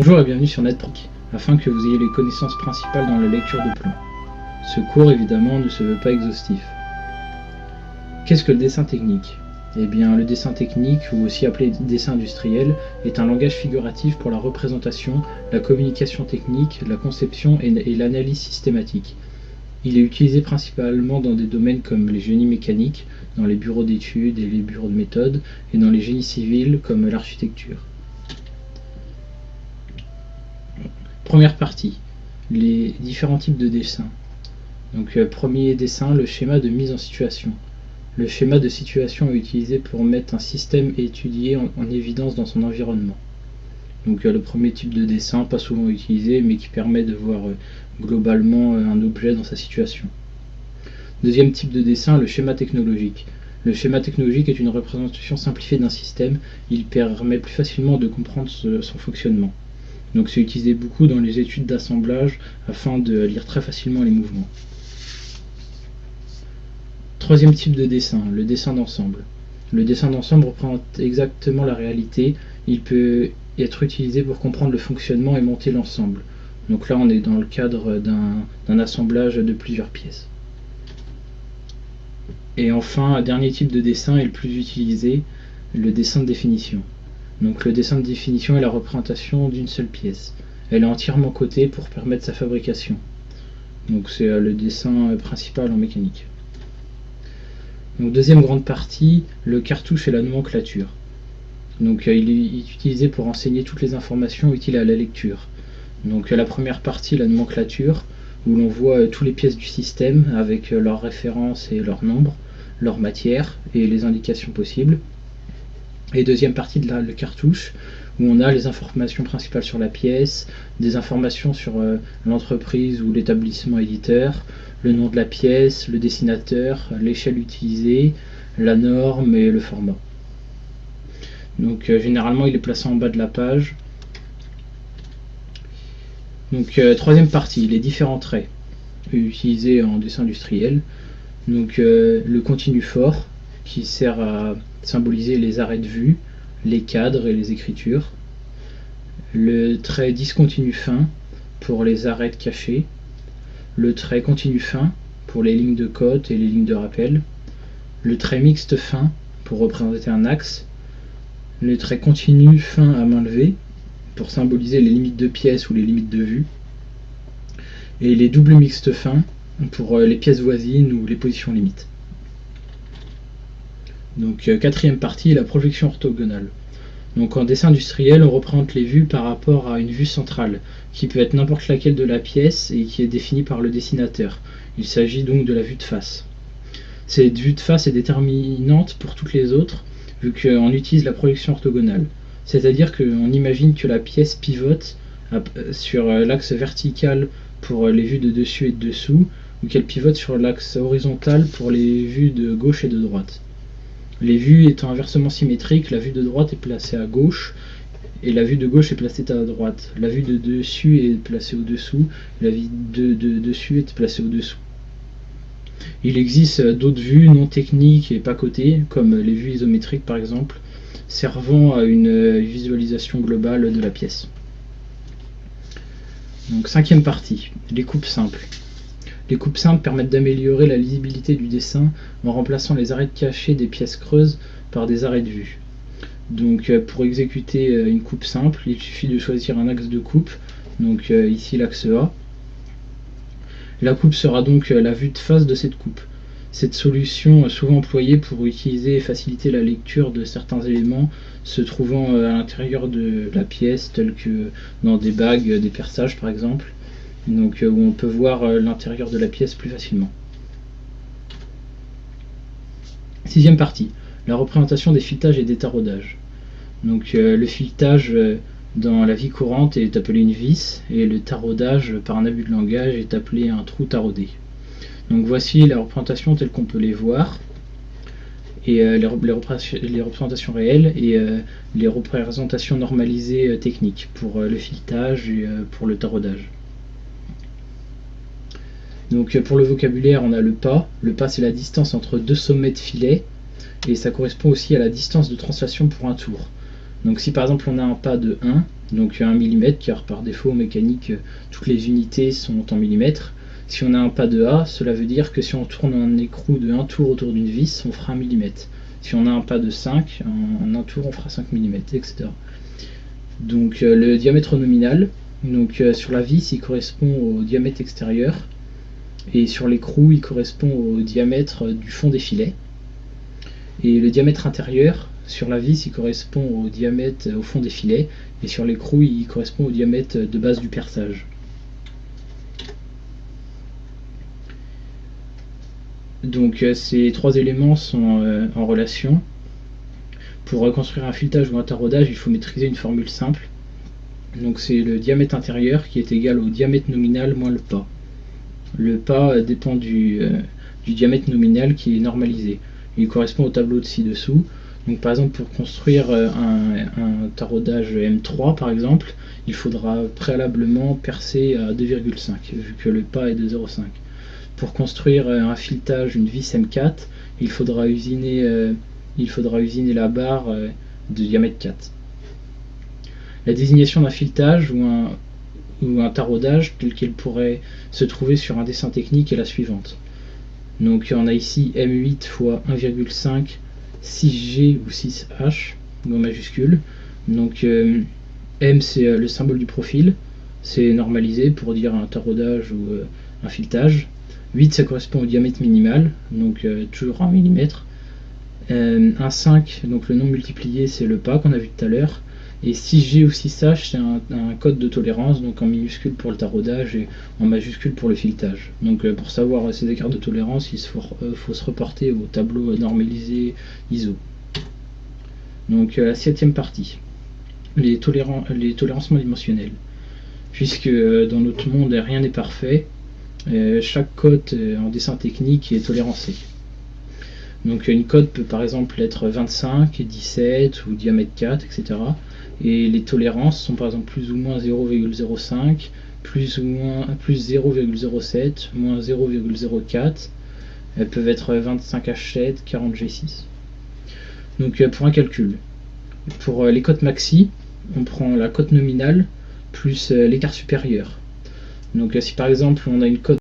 Bonjour et bienvenue sur NetPric, afin que vous ayez les connaissances principales dans la lecture de plans. Ce cours évidemment ne se veut pas exhaustif. Qu'est-ce que le dessin technique? Eh bien, le dessin technique, ou aussi appelé dessin industriel, est un langage figuratif pour la représentation, la communication technique, la conception et l'analyse systématique. Il est utilisé principalement dans des domaines comme les génies mécaniques, dans les bureaux d'études et les bureaux de méthode, et dans les génies civils comme l'architecture. Première partie, les différents types de dessins. Donc premier dessin, le schéma de mise en situation. Le schéma de situation est utilisé pour mettre un système étudié en évidence dans son environnement. Donc le premier type de dessin, pas souvent utilisé, mais qui permet de voir globalement un objet dans sa situation. Deuxième type de dessin, le schéma technologique. Le schéma technologique est une représentation simplifiée d'un système. Il permet plus facilement de comprendre son fonctionnement. Donc c'est utilisé beaucoup dans les études d'assemblage afin de lire très facilement les mouvements. Troisième type de dessin, le dessin d'ensemble. Le dessin d'ensemble représente exactement la réalité. Il peut être utilisé pour comprendre le fonctionnement et monter l'ensemble. Donc là on est dans le cadre d'un assemblage de plusieurs pièces. Et enfin, un dernier type de dessin est le plus utilisé, le dessin de définition. Donc le dessin de définition est la représentation d'une seule pièce. Elle est entièrement cotée pour permettre sa fabrication. Donc c'est le dessin principal en mécanique. Donc deuxième grande partie, le cartouche et la nomenclature. Donc il est utilisé pour enseigner toutes les informations utiles à la lecture. Donc la première partie, la nomenclature, où l'on voit toutes les pièces du système avec leurs références et leurs nombres, leur matière et les indications possibles. Et deuxième partie de le cartouche, où on a les informations principales sur la pièce, des informations sur l'entreprise ou l'établissement éditeur, le nom de la pièce, le dessinateur, l'échelle utilisée, la norme et le format. Donc généralement il est placé en bas de la page. Donc troisième partie, les différents traits utilisés en dessin industriel. Donc le continu fort, qui sert à symboliser les arrêts de vue, les cadres et les écritures. Le trait discontinu fin pour les arrêts cachés. Le trait continu fin pour les lignes de cote et les lignes de rappel. Le trait mixte fin pour représenter un axe. Le trait continu fin à main levée pour symboliser les limites de pièces ou les limites de vue. Et les doubles mixtes fins pour les pièces voisines ou les positions limites. Donc quatrième partie, la projection orthogonale. Donc en dessin industriel, on représente les vues par rapport à une vue centrale, qui peut être n'importe laquelle de la pièce et qui est définie par le dessinateur. Il s'agit donc de la vue de face. Cette vue de face est déterminante pour toutes les autres, vu qu'on utilise la projection orthogonale. C'est-à-dire qu'on imagine que la pièce pivote sur l'axe vertical pour les vues de dessus et de dessous, ou qu'elle pivote sur l'axe horizontal pour les vues de gauche et de droite. Les vues étant inversement symétriques, la vue de droite est placée à gauche et la vue de gauche est placée à droite. La vue de dessus est placée au-dessous, la vue de dessus est placée au-dessous. Il existe d'autres vues non techniques et pas cotées, comme les vues isométriques par exemple, servant à une visualisation globale de la pièce. Donc cinquième partie, les coupes simples. Les coupes simples permettent d'améliorer la lisibilité du dessin en remplaçant les arêtes cachées des pièces creuses par des arrêts de vue. Donc pour exécuter une coupe simple, il suffit de choisir un axe de coupe, donc ici l'axe A. La coupe sera donc la vue de face de cette coupe. Cette solution est souvent employée pour utiliser et faciliter la lecture de certains éléments se trouvant à l'intérieur de la pièce, tels que dans des bagues, des perçages par exemple. Donc où on peut voir l'intérieur de la pièce plus facilement. Sixième partie, la représentation des filetages et des taraudages. Donc le filetage dans la vie courante est appelé une vis et le taraudage par un abus de langage est appelé un trou taraudé. Donc voici la représentation telle qu'on peut les voir, et les représentations réelles et les représentations normalisées techniques pour le filetage et pour le taraudage. Donc pour le vocabulaire, on a le pas. Le pas, c'est la distance entre deux sommets de filet, et ça correspond aussi à la distance de translation pour un tour. Donc si par exemple on a un pas de 1, donc 1 mm, car par défaut en mécanique toutes les unités sont en millimètres, si on a un pas de A, cela veut dire que si on tourne un écrou de 1 tour autour d'une vis, on fera 1 mm. Si on a un pas de 5, en un tour on fera 5 mm, etc. Donc le diamètre nominal, donc sur la vis il correspond au diamètre extérieur, et sur l'écrou il correspond au diamètre du fond des filets. Et le diamètre intérieur, sur la vis il correspond au diamètre au fond des filets, et sur l'écrou il correspond au diamètre de base du perçage. Donc ces trois éléments sont en relation. Pour reconstruire un filetage ou un taraudage, il faut maîtriser une formule simple. Donc c'est le diamètre intérieur qui est égal au diamètre nominal moins le pas. Le pas dépend du diamètre nominal qui est normalisé. Il correspond au tableau de ci-dessous. Donc par exemple pour construire un taraudage M3 par exemple, il faudra préalablement percer à 2,5 vu que le pas est de 0,5. Pour construire un filetage, une vis M4, il faudra usiner la barre de diamètre 4. La désignation d'un filetage ou un taraudage tel qu'il pourrait se trouver sur un dessin technique est la suivante. Donc on a ici M8 fois 1,5 6G ou 6H en majuscule. Donc M c'est le symbole du profil, c'est normalisé pour dire un taraudage ou un filetage. 8 ça correspond au diamètre minimal, donc toujours 1 mm. 1,5, donc le nombre multiplié c'est le pas qu'on a vu tout à l'heure. Et 6G ou 6H c'est un code de tolérance, donc en minuscule pour le taraudage et en majuscule pour le filetage. Donc pour savoir ces écarts de tolérance, il faut se reporter au tableau normalisé ISO. Donc la 7e partie, les tolérancements dimensionnels. Puisque dans notre monde rien n'est parfait, chaque cote en dessin technique est tolérancée. Donc une cote peut par exemple être 25, 17 ou diamètre 4, etc. Et les tolérances sont par exemple plus ou moins 0,05, plus 0,07, moins 0,04. Elles peuvent être 25H7, 40G6. Donc pour un calcul, pour les cotes maxi, on prend la cote nominale plus l'écart supérieur. Donc si par exemple on a une cote